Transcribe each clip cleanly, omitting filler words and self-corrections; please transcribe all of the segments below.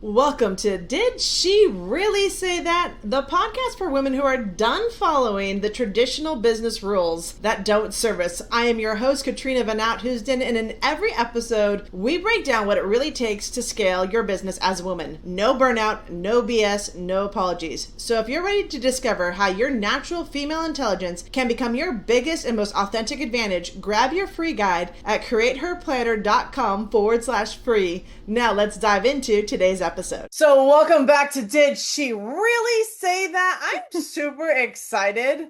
Welcome to Did She Really Say That? The podcast for women who are done following the traditional business rules that don't serve us. I am your host, Katrina Van Oud-Housden, and in every episode, we break down what it really takes to scale your business as a woman. No burnout, no BS, no apologies. So if you're ready to discover how your natural female intelligence can become your biggest and most authentic advantage, grab your free guide at createherplanner.com/free. Now let's dive into today's episode. So welcome back to Did She Really Say That? I'm super excited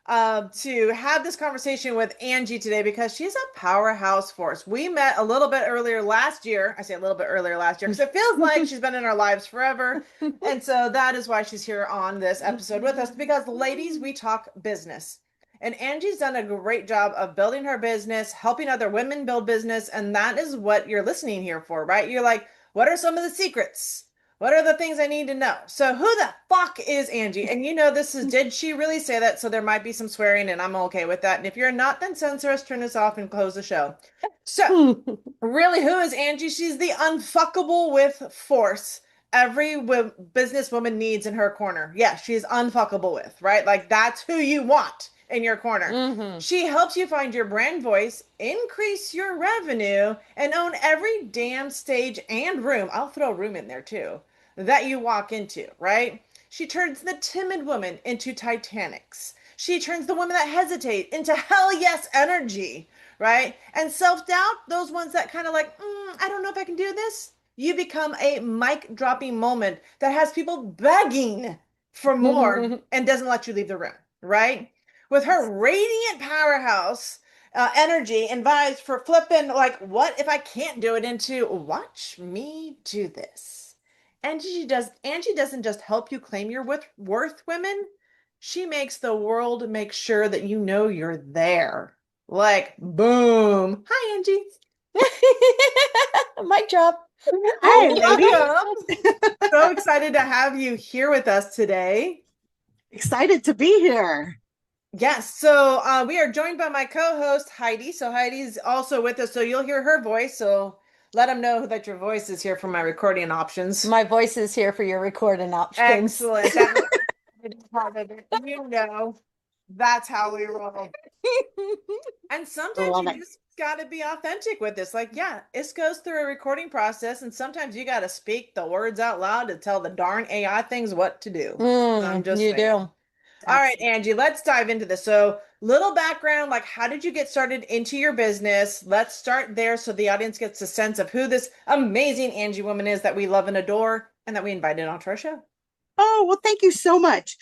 to have this conversation with Angie today because she's a powerhouse force. We met a little bit earlier last year. I say a little bit earlier last year because it feels like she's been in our lives forever. And so that is why she's here on this episode with us, because ladies, we talk business. And Angie's done a great job of building her business, helping other women build business. And that is what you're listening here for, right? You're like, what are some of the secrets? What are the things I need to know? So who the fuck is Angie? And you know, this is Did She Really Say That? So there might be some swearing and I'm okay with that. And if you're not, then censor us, turn us off and close the show. So really, who is Angie? She's the unfuckable with force every businesswoman needs in her corner. Yeah, she's unfuckable with, right? Like that's who you want in your corner. Mm-hmm. She helps you find your brand voice, increase your revenue, and own every damn stage and room. I'll throw room in there too, that you walk into, right? She turns the timid woman into Titanics. She turns the women that hesitate into hell yes energy, right? And self-doubt, those ones that kind of like, I don't know if I can do this. You become a mic dropping moment that has people begging for more and doesn't let you leave the room, right? With her radiant powerhouse energy and vibes for flipping, like, what if I can't do it, into watch me do this. Angie doesn't just help you claim your worth, women. She makes the world make sure that you know you're there. Like, boom. Hi, Angie. Mic drop. Hi, lady. So excited to have you here with us today. Excited to be here. Yes, so we are joined by my co-host Heidi. So Heidi's also with us, so you'll hear her voice. So let them know that your voice is here for my recording options. My voice is here for your recording options. Excellent. You know, that's how we roll. And sometimes you just got to be authentic with this. Like, yeah, it goes through a recording process, and sometimes you got to speak the words out loud to tell the darn AI things what to do. I'm just you saying. do. All right, Angie, let's dive into this. So, little background, like, how did you get started into your business? Let's start there so the audience gets a sense of who this amazing Angie woman is that we love and adore and that we invited onto our show. Oh, well, thank you so much.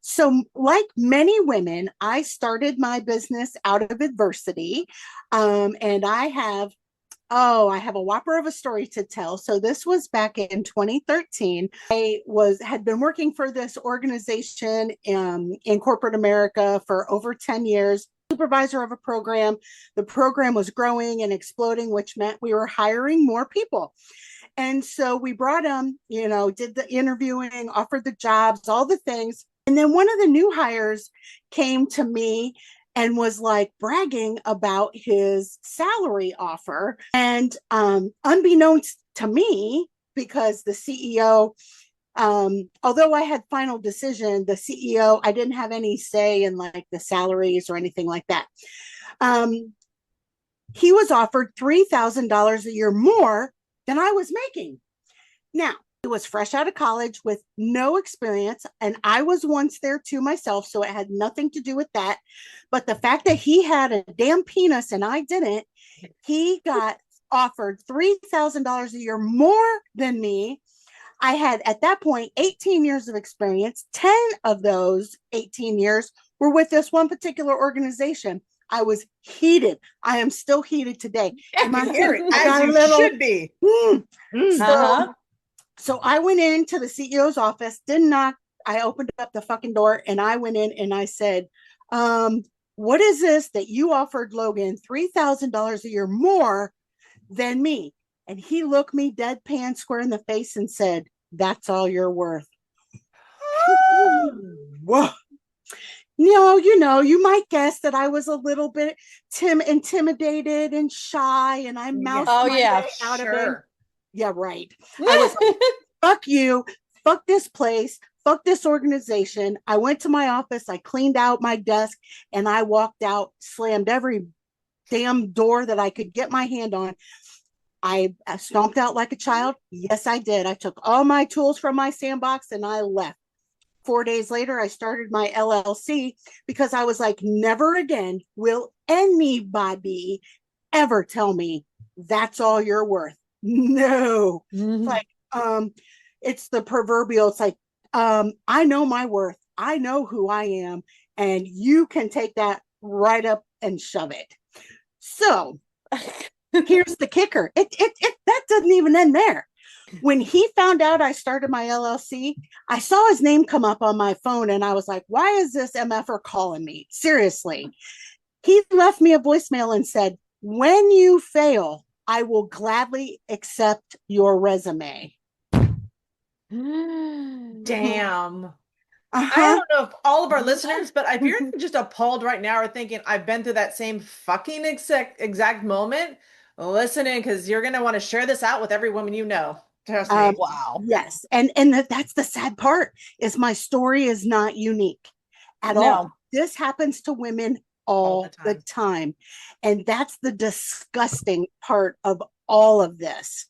So, like many women, I started my business out of adversity, and I have a whopper of a story to tell. So this was back in 2013. I had been working for this organization in corporate America for over 10 years, supervisor of a program. The program was growing and exploding, which meant we were hiring more people. And so we brought them, did the interviewing, offered the jobs, all the things. And then one of the new hires came to me and was like bragging about his salary offer. And unbeknownst to me, because the CEO, although I had final decision, the CEO, I didn't have any say in like the salaries or anything like that. He was offered $3,000 a year more than I was making. Now, he was fresh out of college with no experience, and I was once there too myself, so it had nothing to do with that. But the fact that he had a damn penis and I didn't, he got offered $3,000 a year more than me. I had, at that point, 18 years of experience. 10 of those 18 years were with this one particular organization. I was heated. I am still heated today. I hear it, as you should be. So I went into the CEO's office, didn't knock. I opened up the fucking door and I went in and I said, what is this that you offered Logan $3,000 a year more than me? And he looked me deadpan square in the face and said, that's all you're worth. Whoa. You might guess that I was a little bit intimidated and shy, and I mouthed my way out of it. Yeah, right. fuck you, fuck this place, fuck this organization. I went to my office, I cleaned out my desk, and I walked out, slammed every damn door that I could get my hand on. I stomped out like a child. Yes, I did. I took all my tools from my sandbox and I left. 4 days later, I started my LLC because I was like, never again will anybody ever tell me that's all you're worth. No. Mhm. Like, it's the proverbial, it's like, I know my worth. I know who I am. And you can take that right up and shove it. So here's the kicker. That doesn't even end there. When he found out I started my LLC, I saw his name come up on my phone and I was like, why is this MFer calling me? Seriously. He left me a voicemail and said, when you fail, I will gladly accept your resume. Damn. I Uh-huh. don't know if all of our listeners, but if you're just appalled right now or thinking, I've been through that same fucking exact moment, listen in because you're going to want to share this out with every woman you know. Trust me. Wow. Yes. That's the sad part is my story is not unique at all. No. This happens to women All all the the time. And that's the disgusting part of all of this.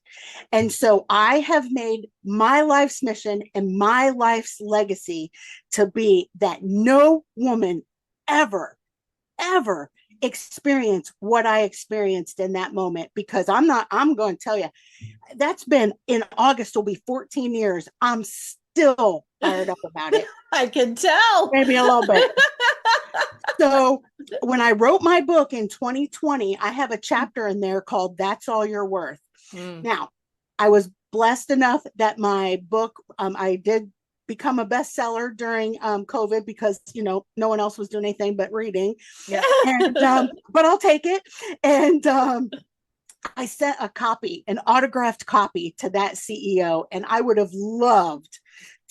And so I have made my life's mission and my life's legacy to be that no woman ever, ever experience what I experienced in that moment, because I'm going to tell you, that's been in August will be 14 years. I'm still fired up about it. I can tell. Maybe a little bit. So when I wrote my book in 2020, I have a chapter in there called That's All You're Worth. Now, I was blessed enough that my book, I did become a bestseller during COVID because, no one else was doing anything but reading. Yeah. And, but I'll take it. And I sent a copy, an autographed copy to that CEO. And I would have loved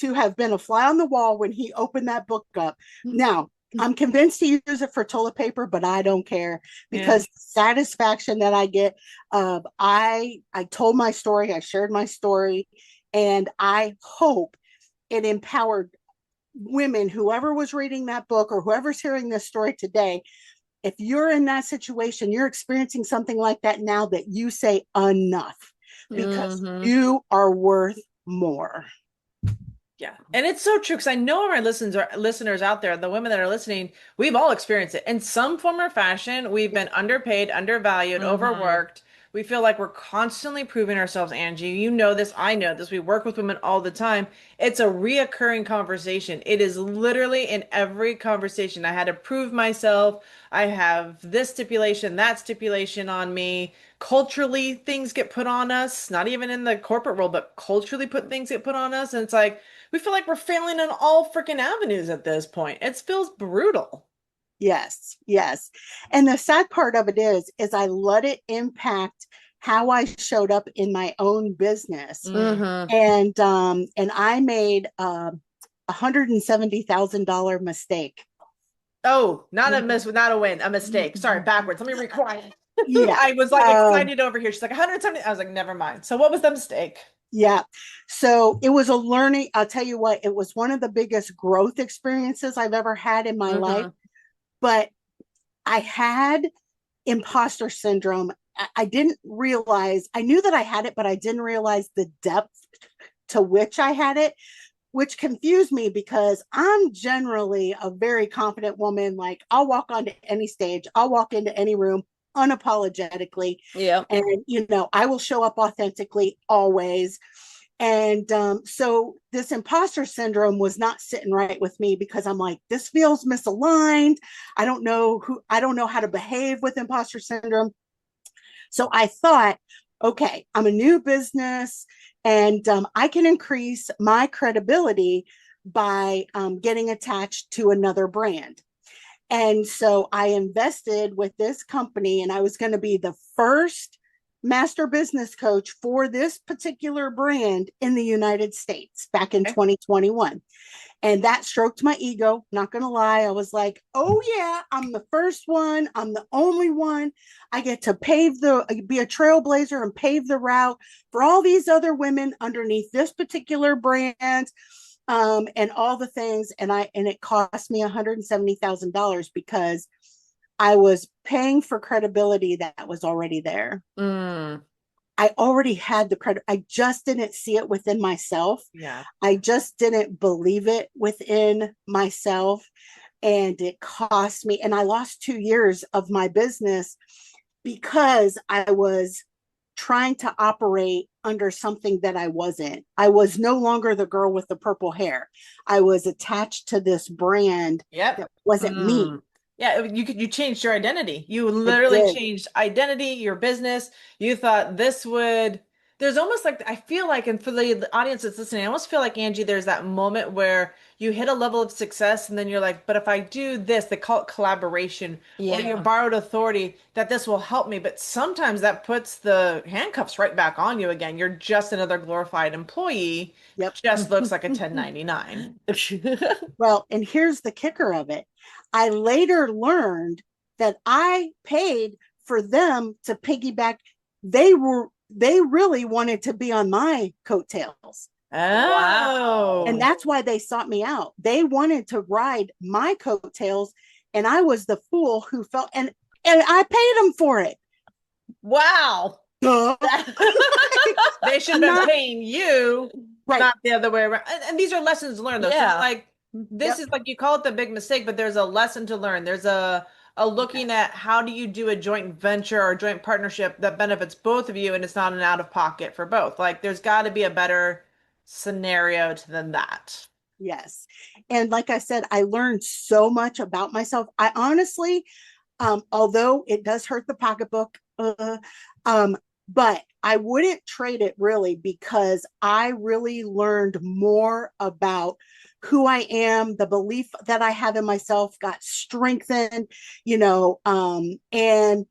to have been a fly on the wall when he opened that book up. Now, I'm convinced to use it for toilet paper, but I don't care because the satisfaction that I get, I told my story, I shared my story, and I hope it empowered women, whoever was reading that book or whoever's hearing this story today. If you're in that situation, you're experiencing something like that now, that you say enough, because you are worth more. Yeah. And it's so true because I know our listeners out there, the women that are listening, we've all experienced it in some form or fashion. We've been underpaid, undervalued, overworked. We feel like we're constantly proving ourselves, Angie. You know this, I know this. We work with women all the time. It's a reoccurring conversation. It is literally in every conversation. I had to prove myself. I have this stipulation, that stipulation on me. Culturally, things get put on us, not even in the corporate world, but culturally things get put on us. And it's like, we feel like we're failing on all freaking avenues at this point. It feels brutal. Yes, yes. And the sad part of it is I let it impact how I showed up in my own business. And I made $170,000 mistake. Oh, not a miss, not a win, a mistake. Sorry, backwards. Let me rewind. Yeah. I was like excited over here. She's like 170. I was like, never mind. So what was the mistake? Yeah. So it was a learning. I'll tell you what, it was one of the biggest growth experiences I've ever had in my life. But I had imposter syndrome. I didn't realize, I knew that I had it, but I didn't realize the depth to which I had it, which confused me because I'm generally a very confident woman. Like, I'll walk onto any stage, I'll walk into any room unapologetically. Yeah. And, I will show up authentically always. And so this imposter syndrome was not sitting right with me because I'm like, this feels misaligned. I don't know how to behave with imposter syndrome. So I thought, okay, I'm a new business and I can increase my credibility by getting attached to another brand. And so I invested with this company, and I was going to be the first master business coach for this particular brand in the United States back in 2021. And that stroked my ego. Not going to lie. I was like, oh, yeah, I'm the first one. I'm the only one. I get to be a trailblazer and pave the route for all these other women underneath this particular brand, and all the things. And it cost me $170,000 because I was paying for credibility that was already there. I already had the credit. I just didn't see it within myself. Yeah. I just didn't believe it within myself. And it cost me. And I lost 2 years of my business because I was trying to operate under something that I wasn't. I was no longer the girl with the purple hair. I was attached to this brand that wasn't me. Yeah, you changed your identity. You literally changed identity, your business. You thought this would, there's almost like, I feel like, and for the audience that's listening, I almost feel like, Angie, there's that moment where you hit a level of success and then you're like, but if I do this, they call it collaboration, or you borrowed authority, that this will help me. But sometimes that puts the handcuffs right back on you again. You're just another glorified employee. Yep. Just looks like a 1099. Well, and here's the kicker of it. I later learned that I paid for them to piggyback. They really wanted to be on my coattails. Oh. And that's why they sought me out. They wanted to ride my coattails, and I was the fool who felt, and I paid them for it. Wow. Duh. They should have been paying you, right, not the other way around. And these are lessons learned, though. Yeah. So, like, this is like, you call it the big mistake, but there's a lesson to learn. There's a looking at how do you do a joint venture or joint partnership that benefits both of you, and it's not an out of pocket for both. Like, there's got to be a better scenario than that. Yes. And like I said, I learned so much about myself. I honestly, although it does hurt the pocketbook, but I wouldn't trade it really, because I really learned more about who I am, the belief that I have in myself got strengthened, and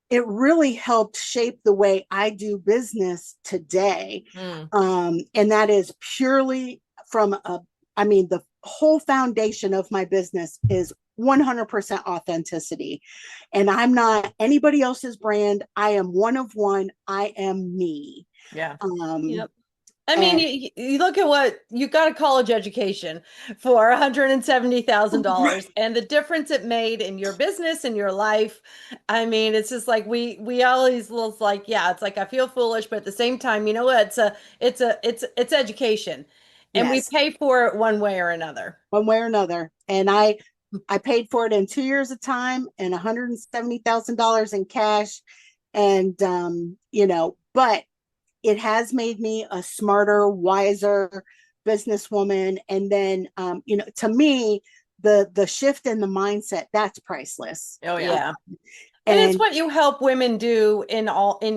it really helped shape the way I do business today. And that is purely from the whole foundation of my business is 100% authenticity. And I'm not anybody else's brand. I am one of one. I am me. Yeah. Yep. I mean, you look at what you got a college education for $170,000 right. and the difference it made in your business and your life. I mean, it's just like we always look like, yeah, it's like I feel foolish, but at the same time, you know what? It's education. And Yes. we pay for it one way or another. One way or another. And I paid for it in 2 years of time and $170,000 in cash. And but it has made me a smarter, wiser businesswoman. And then, to me, the shift in the mindset, that's priceless. Oh, yeah. And it's what you help women do in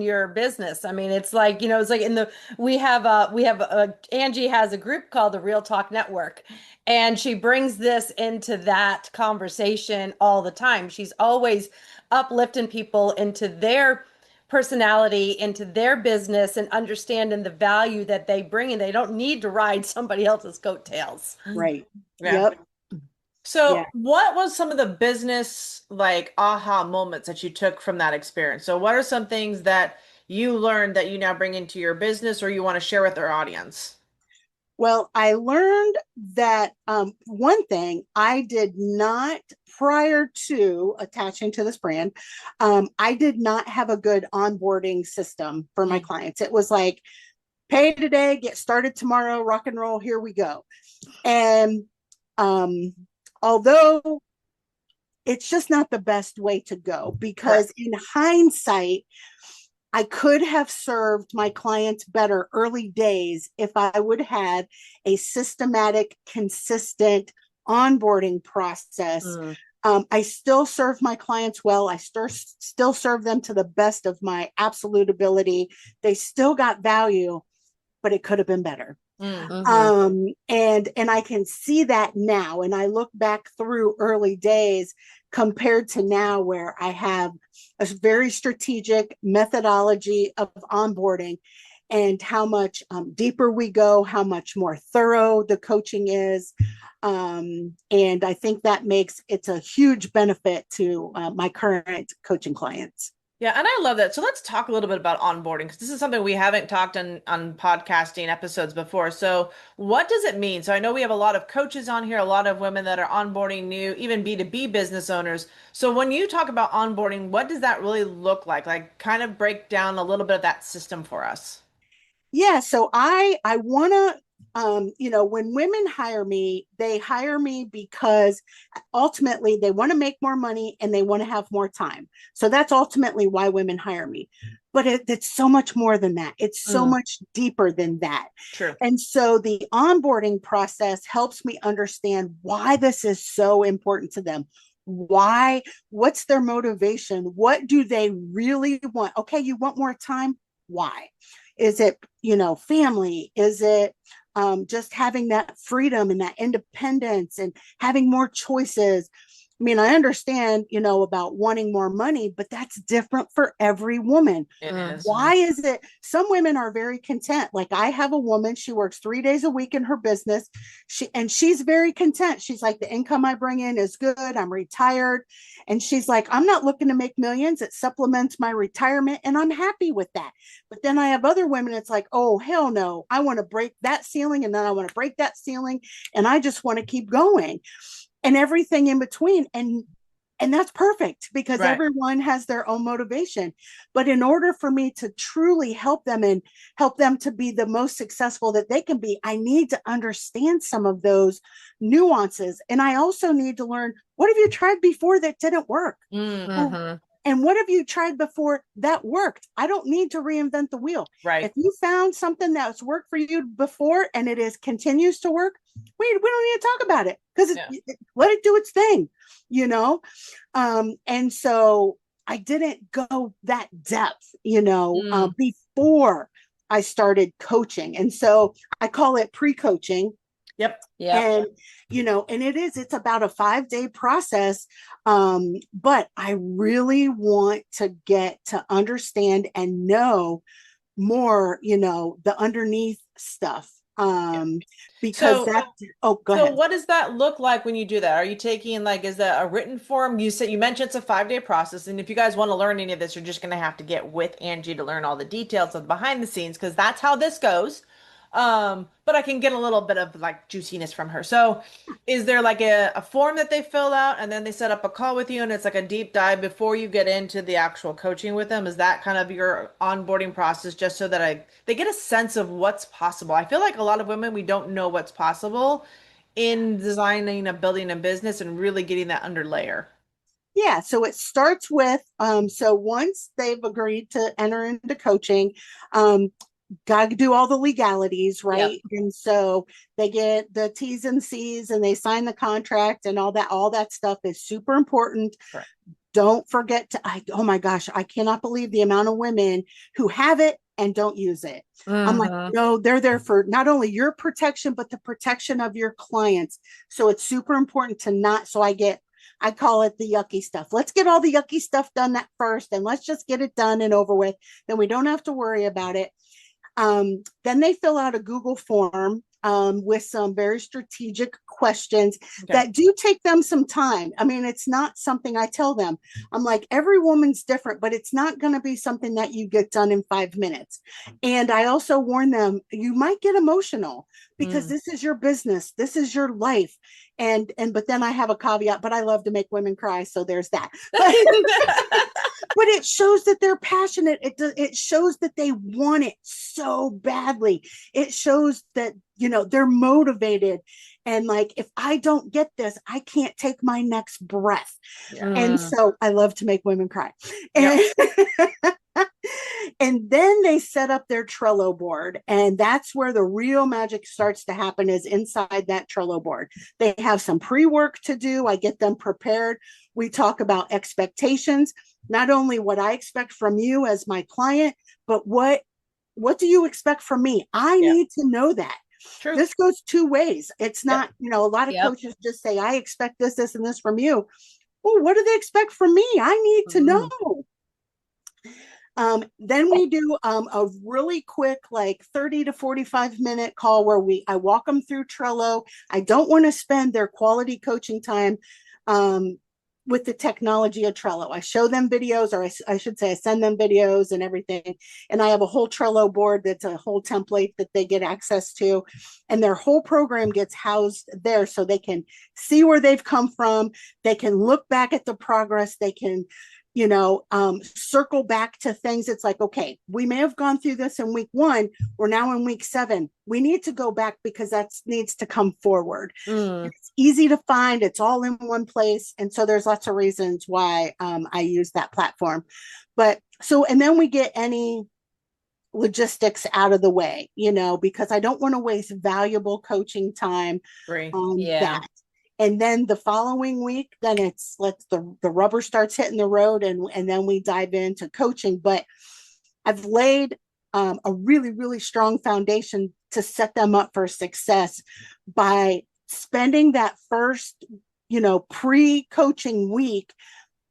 your business. I mean, it's like, it's like Angie has a group called the Real Talk Network, and she brings this into that conversation all the time. She's always uplifting people into their personality, into their business, and understanding the value that they bring, and they don't need to ride somebody else's coattails. Right. Yeah. Yep. So what was some of the business like aha moments that you took from that experience? So what are some things that you learned that you now bring into your business or you want to share with our audience? Well, I learned that one thing I did not, prior to attaching to this brand, I did not have a good onboarding system for my clients. It was like, pay today, get started tomorrow, rock and roll, here we go. And although it's just not the best way to go, because in hindsight, I could have served my clients better early days if I would have had a systematic, consistent onboarding process. I still serve my clients well. I still serve them to the best of my absolute ability. They still got value, but it could have been better. And I can see that now. And I look back through early days compared to now, where I have a very strategic methodology of onboarding. and how much deeper we go, how much more thorough the coaching is. And I think that makes it's a huge benefit to my current coaching clients. Yeah, and I love that. So let's talk a little bit about onboarding because this is something we haven't talked on podcasting episodes before. So what does it mean? So I know we have a lot of coaches on here, a lot of women that are onboarding new, even B2B business owners. So when you talk about onboarding, what does that really look like? Like kind of break down a little bit of that system for us. Yeah, so I want to when women hire me, they hire me because ultimately they want to make more money and they want to have more time. So that's ultimately why women hire me. But it's so much more than that. It's so Mm, much deeper than that. true. And so the onboarding process helps me understand why this is so important to them. Why, what's their motivation? What do they really want? Okay, you want more time? Why? Is it, family? Is it just having that freedom and that independence and having more choices? I mean, I understand, about wanting more money, but that's different for every woman. It is. Why is it some women are very content? Like I have a woman, she works 3 days a week in her business. She's very content. She's like, the income I bring in is good. I'm retired. And she's like, I'm not looking to make millions. It supplements my retirement and I'm happy with that. But then I have other women, it's like, oh, hell no. I want to break that ceiling and then I want to break that ceiling and I just want to keep going and everything in between. And that's perfect because Right. everyone has their own motivation. But in order for me to truly help them and help them to be the most successful that they can be, I need to understand some of those nuances. And I also need to learn, what have you tried before that didn't work? Well, Mm-hmm. and what have you tried before that worked? I don't need to reinvent the wheel. Right. If you found something that's worked for you before and it is continues to work, we don't need to talk about it because Yeah. let it do its thing, you know? And so I didn't go that depth, Mm, before I started coaching. And so I call it pre-coaching. yep. Yep. And and it's about a 5-day process. But I really want to get to understand and know more, the underneath stuff. Yeah. Because So that oh, go So ahead. what does that look like when you do that? Are you taking like, is that a written form? You mentioned it's a 5-day process. And if you guys want to learn any of this, you're just going to have to get with Angie to learn all the details of the behind the scenes because that's how this goes. But I can get a little bit of like juiciness from her. So is there like a form that they fill out and then they set up a call with you and it's like a deep dive before you get into the actual coaching with them? Is that kind of your onboarding process just so that they get a sense of what's possible? I feel like a lot of women, we don't know what's possible in designing a building a business and really getting that under layer. Yeah, so it starts with so once they've agreed to enter into coaching, um, got to do all the legalities, Yep. right? And so they get the T's and C's and they sign the contract and all that. All that stuff is super important. Correct. Don't forget to, oh my gosh, I cannot believe the amount of women who have it and don't use it. I'm like, Mm-hmm. no, they're there for not only your protection, but the protection of your clients. So it's super important to not, so I call it the yucky stuff. Let's get all the yucky stuff done that first and let's just get it done and over with. Then we don't have to worry about it. Then they fill out a Google form with some very strategic questions Okay. that do take them some time. I mean, it's not something I tell them. I'm like, every woman's different, but it's not going to be something that you get done in 5 minutes. And I also warn them, you might get emotional because Mm. this is your business, this is your life. But then I have a caveat, but I love to make women cry. So there's that. But it shows that they're passionate. It shows that they want it so badly. It shows that, they're motivated. And like, if I don't get this, I can't take my next breath. Yeah. And Mm. so I love to make women cry. Yep. And, and then they set up their Trello board. And that's where the real magic starts to happen is inside that Trello board. They have some pre-work to do. I get them prepared. We talk about expectations, not only what I expect from you as my client, but what do you expect from me? I Yeah. need to know that. True. This goes two ways. It's Yep. not, a lot of Yep. coaches just say, I expect this, this, and this from you. Well, what do they expect from me? I need to Mm. know. Then we do a really quick, like 30 to 45-minute call where I walk them through Trello. I don't want to spend their quality coaching time um, with the technology of Trello. I show them videos, or I should say, I send them videos and everything. And I have a whole Trello board that's a whole template that they get access to. And their whole program gets housed there so they can see where they've come from. They can look back at the progress. They can circle back to things. It's like, okay, we may have gone through this in week 1. We're now in week 7. We need to go back because that needs to come forward. It's easy to find. It's all in one place. And so there's lots of reasons why I use that platform. And then we get any logistics out of the way, because I don't want to waste valuable coaching time on that. And then the following week, then it's the rubber starts hitting the road, and then we dive into coaching. But I've laid a really, really strong foundation to set them up for success by spending that first, pre-coaching week,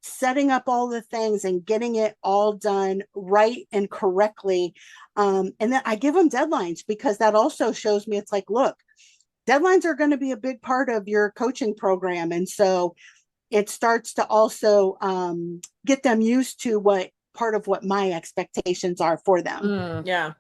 setting up all the things and getting it all done right and correctly. And then I give them deadlines, because that also shows me, it's like, look, deadlines are going to be a big part of your coaching program. And so it starts to also get them used to what my expectations are for them. Yeah.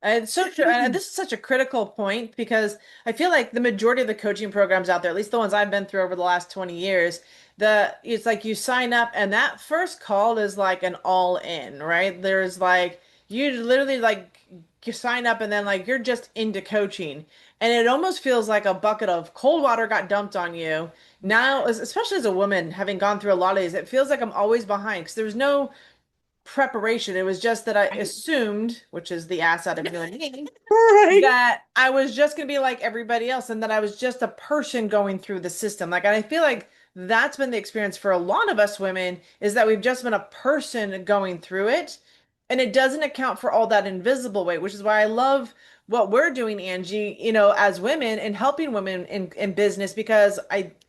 It's so true. And this is such a critical point, because I feel like the majority of the coaching programs out there, at least the ones I've been through over the last 20 years, it's like you sign up and that first call is like an all in, right? There's like, you literally like you sign up and then like you're just into coaching. And it almost feels like a bucket of cold water got dumped on you. Now, especially as a woman, having gone through a lot of these, it feels like I'm always behind because there's no preparation. It was just that I assumed, which is the ass out of human being, Right. that I was just going to be like everybody else and that I was just a person going through the system. Like, and I feel like that's been the experience for a lot of us women, is that we've just been a person going through it. And it doesn't account for all that invisible weight, which is why I love what we're doing, Angie, as women and helping women in business, because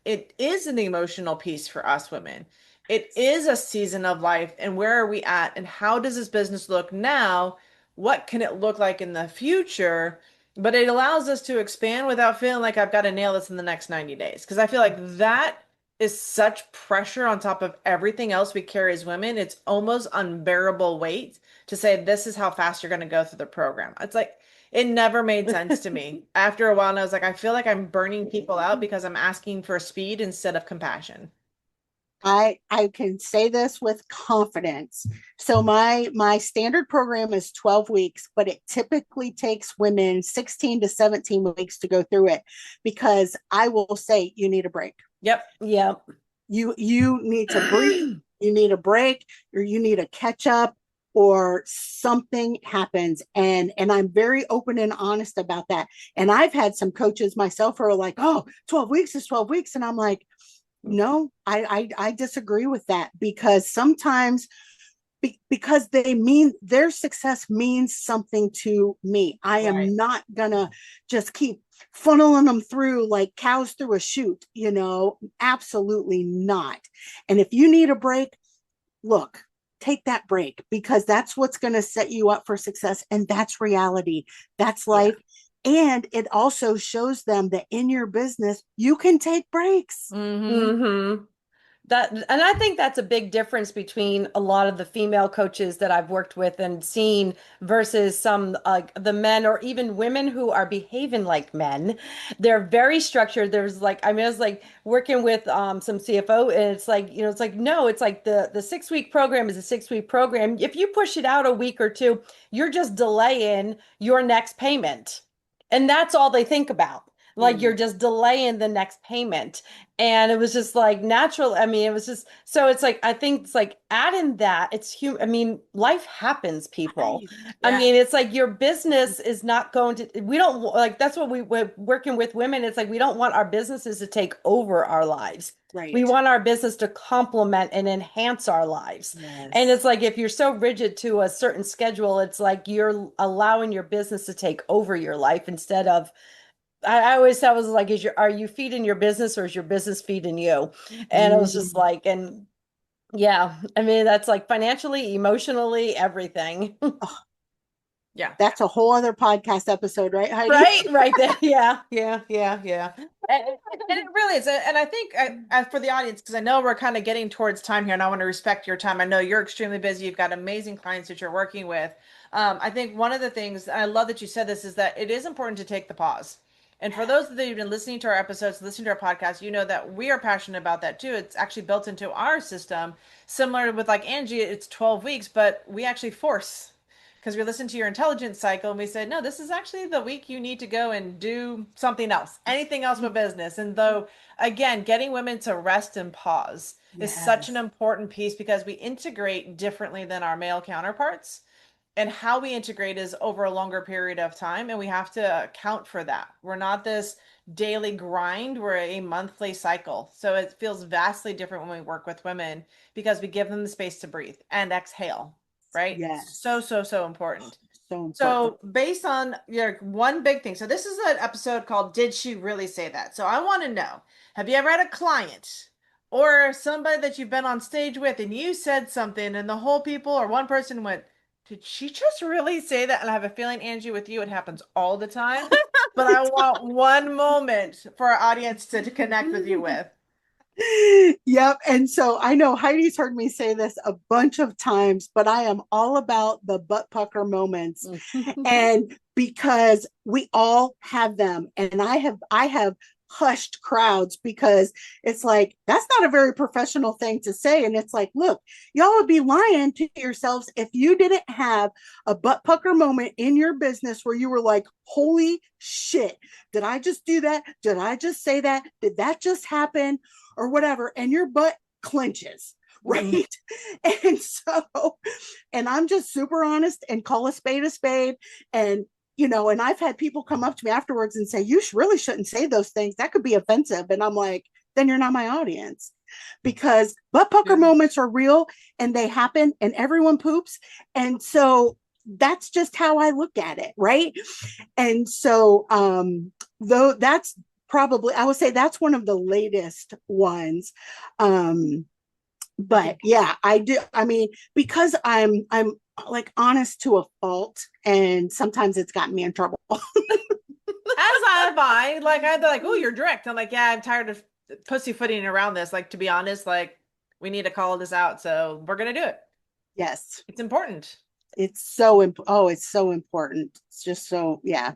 it is an emotional piece for us women. It is a season of life, and where are we at, and how does this business look now? What can it look like in the future? But it allows us to expand without feeling like I've got to nail this in the next 90 days. Because I feel like that is such pressure on top of everything else we carry as women. It's almost unbearable weight to say this is how fast you're going to go through the program. It's like it never made sense to me. After a while, and I was like, I feel like I'm burning people out because I'm asking for speed instead of compassion. I can say this with confidence. So my standard program is 12 weeks, but it typically takes women 16 to 17 weeks to go through it, because I will say you need a break. Yep. Yep. You need to breathe, you need a break, or you need a catch up, or something happens. And I'm very open and honest about that. And I've had some coaches myself who are like, oh, 12 weeks is 12 weeks. And I'm like, no, I disagree with that, because sometimes because their success means something to me. I am not gonna just keep funneling them through like cows through a chute, absolutely not. And if you need a break, look, take that break, because that's what's going to set you up for success. And that's reality. That's life. Yeah. And it also shows them that in your business, you can take breaks. Mm-hmm. And I think that's a big difference between a lot of the female coaches that I've worked with and seen versus some the men or even women who are behaving like men. They're very structured. There's like, I was like working with some CFO, and it's like, it's like, no, it's like the 6-week program is a 6-week program. If you push it out a week or two, you're just delaying your next payment. And that's all they think about. Like you're just delaying the next payment. And it was just like natural. I mean, it was just, so it's like, I think it's like adding that it's human. I mean, life happens, people. Yeah. I mean, it's like your business is not going to, we don't like, that's what we're working with women. It's like, we don't want our businesses to take over our lives. Right. We want our business to complement and enhance our lives. Yes. And it's like, if you're so rigid to a certain schedule, it's like you're allowing your business to take over your life instead of, I always thought, was like, are you feeding your business or is your business feeding you? And it was just like, and Yeah. I mean, that's like financially, emotionally, everything. Oh, Yeah. that's a whole other podcast episode, right, Heidi? Right, right there. Yeah. Yeah. And it really is. And I think for the audience, because I know we're kind of getting towards time here and I want to respect your time. I know you're extremely busy. You've got amazing clients that you're working with. I think one of the things, and I love that you said this, is that it is important to take the pause. And for those that have been listening to our episodes, listening to our podcast, you know that we are passionate about that too. It's actually built into our system. Similar with like Angie, it's 12 weeks, but we actually force because we listened to your intelligence cycle and we said, no, this is actually the week you need to go and do something else, anything else but business. And though, again, getting women to rest and pause is such an Yes. important piece because we integrate differently than our male counterparts. And how we integrate is over a longer period of time. And we have to account for that. We're not this daily grind, we're a monthly cycle. So it feels vastly different when we work with women because we give them the space to breathe and exhale, right? So, Yes. so, so important. So important. So, based on your one big thing, so this is an episode called Did She Really Say That? So, I want to know, have you ever had a client or somebody that you've been on stage with and you said something and the whole people or one person went, did she just really say that? And I have a feeling, Angie, with you, it happens all the time. But I want one moment for our audience to connect with you with. Yep. And so I know Heidi's heard me say this a bunch of times, but I am all about the butt pucker moments. And because we all have them, and I have hushed crowds because it's like that's not a very professional thing to say. And it's like, look, y'all would be lying to yourselves if you didn't have a butt pucker moment in your business where you were like, holy shit, did I just do that? Did I just say that? Did that just happen? Or whatever, and your butt clenches, right? And so, and I'm just super honest and call a spade a spade. And, and I've had people come up to me afterwards and say, you really shouldn't say those things. That could be offensive. And I'm like, then you're not my audience because butt pucker Yeah. moments are real and they happen and everyone poops. And so that's just how I look at it, right? And so, though that's probably, I would say that's one of the latest ones. But yeah, I do. I mean, because I'm like honest to a fault, and sometimes it's gotten me in trouble. As I'd be like, oh, you're direct. I'm like, yeah, I'm tired of pussyfooting around this. Like, to be honest, like, we need to call this out. So we're gonna do it. Yes, It's important. it's so oh, it's so important. It's just so yeah.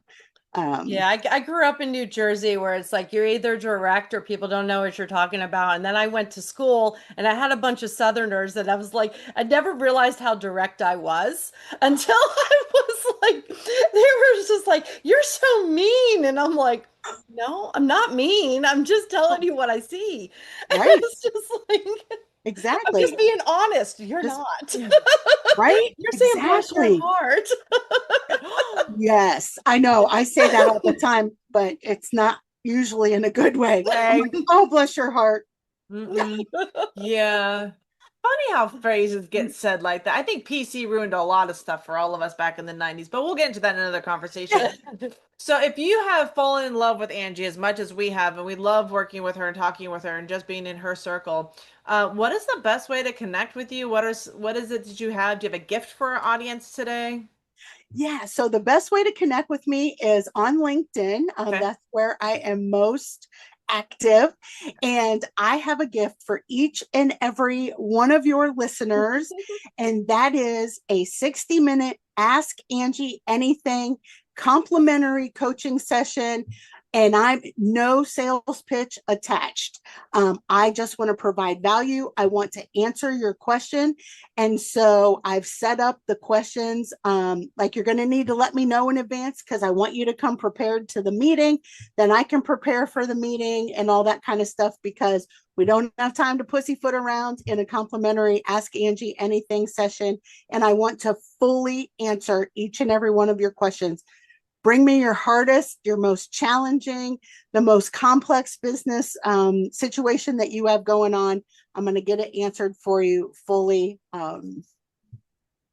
Yeah, I grew up in New Jersey where it's like you're either direct or people don't know what you're talking about. And then I went to school and I had a bunch of Southerners that I was like, I never realized how direct I was until I was like, they were just like, you're so mean. And I'm like, no, I'm not mean. I'm just telling you what I see. And Right, it's just like, I'm just exactly. being honest. You're Just not. right, You're saying bless your exactly. heart. Yes, I know. I say that all the time, but it's not usually in a good way. I'm Way. like, oh, bless your heart. Mm-mm. Yeah. Funny how phrases get said like that. I think PC ruined a lot of stuff for all of us back in the 90s, but we'll get into that in another conversation. So if you have fallen in love with Angie as much as we have, and we love working with her and talking with her and just being in her circle, what is the best way to connect with you? What is it that you have? Do you have a gift for our audience today? Yeah. So the best way to connect with me is on LinkedIn. Okay. That's where I am most active. And I have a gift for each and every one of your listeners. And that is a 60-minute Ask Angie Anything complimentary coaching session. And I'm no sales pitch attached. I just want to provide value. I want to answer your question. And so I've set up the questions. Like you're going to need to let me know in advance because I want you to come prepared to the meeting. Then I can prepare for the meeting and all that kind of stuff because we don't have time to pussyfoot around in a complimentary Ask Angie Anything session. And I want to fully answer each and every one of your questions. Bring me your hardest, your most challenging, the most complex business situation that you have going on. I'm going to get it answered for you fully.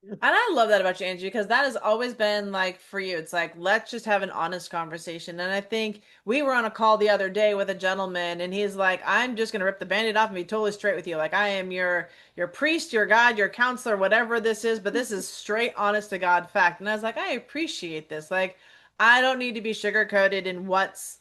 And I love that about you, Angie, because that has always been like for you. It's like, let's just have an honest conversation. And I think we were on a call the other day with a gentleman, and he's like, I'm just gonna rip the band-aid off and be totally straight with you. Like I am your priest, your God, your counselor, whatever this is, but this is straight honest to God fact. And I was like, I appreciate this. Like, I don't need to be sugar-coated in what's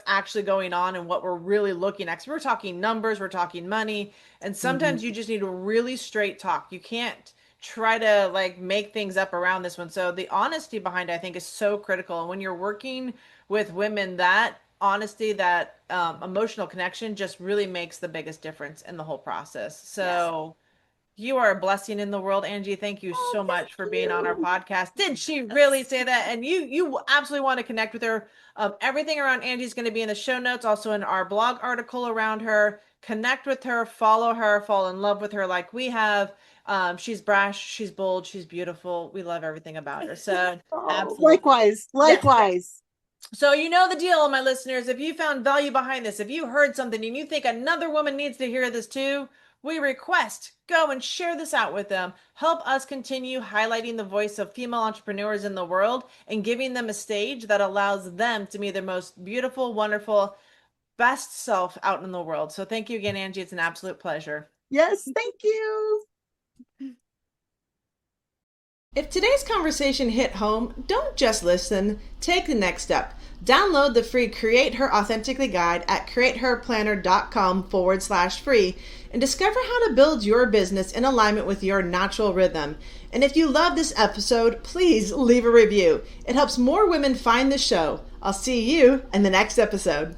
actually going on and what we're really looking at. 'Cause we're talking numbers, we're talking money, and sometimes you Mhm. just need a really straight talk. You can't try to like make things up around this one. So the honesty behind it, I think, is so critical. And when you're working with women, that honesty, that emotional connection just really makes the biggest difference in the whole process. Yes. So you are a blessing in the world, Angie. Thank you Oh, so thank much for being on our you. podcast. Did she really say that? And you absolutely want to connect with her. Everything around Angie is going to be in the show notes, also in our blog article around her. Connect with her, follow her, fall in love with her like we have. She's brash, she's bold, she's beautiful. We love everything about her. So Oh, absolutely. likewise, Yes. likewise. So you know the deal, my listeners. If you found value behind this, if you heard something and you think another woman needs to hear this too, we request go and share this out with them. Help us continue highlighting the voice of female entrepreneurs in the world and giving them a stage that allows them to be their most beautiful, wonderful, best self out in the world. So thank you again, Angie. It's an absolute pleasure. Yes, thank you. If today's conversation hit home, don't just listen, take the next step. Download the free Create Her Authentically guide at createherplanner.com/free and discover how to build your business in alignment with your natural rhythm. And if you love this episode, please leave a review. It helps more women find the show. I'll see you in the next episode.